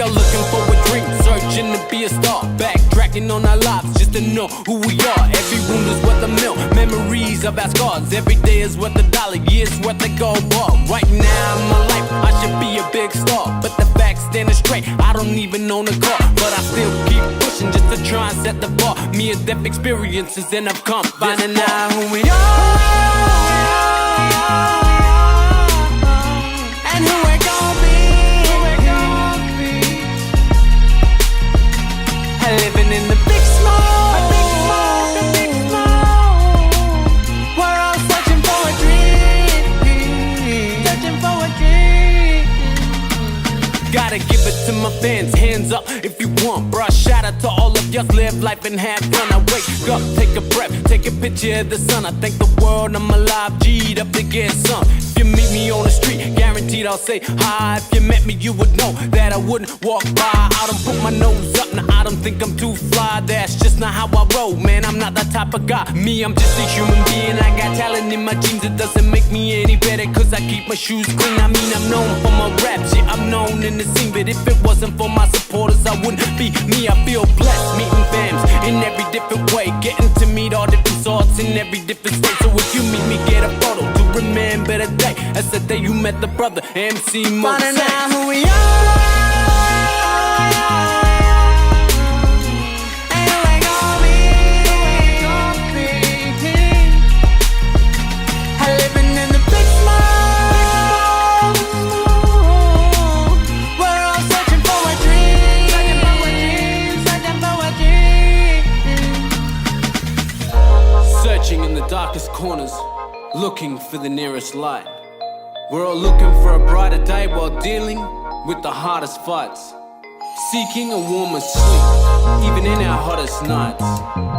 are looking for a dream, searching to be a star, backtracking on our lives just to know who we are. Every wound is worth a meal, memories of our scars. Every day is worth $1, years worth a gold bar. Right now in my life, I should be a big star, but the facts standing straight, I don't even own a car, but I still keep pushing just to try and set the bar. Me and death experiences, and I've come finding out who we are and who we're gonna be. Living in the big smoke, we're all searching for a dream, searching for a dream. Gotta give it to my fans, hands up if you want, bruh. Shout out to all of y'all, live life and have fun. I wake up, take a breath, take a picture of the sun. I thank the world I'm alive, G'd up to get some. If you meet me on the street, guaranteed I'll say hi. If you met me, you would know that I wouldn't walk by. I don't put my nose up, now I don't think I'm too fly. That's just not how I roll, man, I'm not that type of guy. Me, I'm just a human being, I got talent in my genes. It doesn't make me any better, cause I keep my shoes clean. I mean, I'm known for my rap shit, I'm known in the scene. But if it wasn't for my supporters, I wouldn't be me. I feel blessed, meeting fams in every different way, getting to meet all different sorts in every different state. So if you meet me, get a photo to remember the day. That's the day you met the brother, Mc.Mooks. Finding out who we are and who we're gonna be. Living in the big smoke, we're all searching for a dream, searching for a dream. Searching in the darkest corners, looking for the nearest light. We're all looking for a brighter day while dealing with the hardest fights. Seeking a warmer sleep, even in our hottest nights.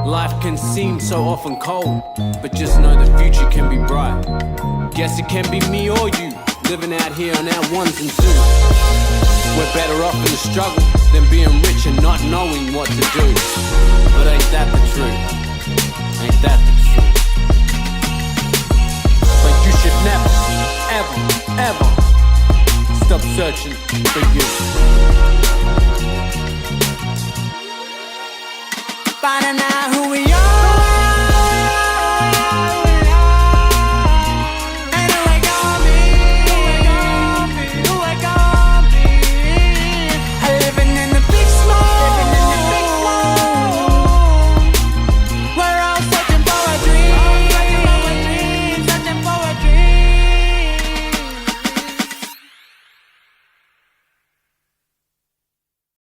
Life can seem so often cold, but just know the future can be bright. Guess it can be me or you, living out here on our ones and twos. We're better off in the struggle than being rich and not knowing what to do. But ain't that the truth? Ain't that the truth? But you should never, ever, ever stop searching for you. Finding out who we are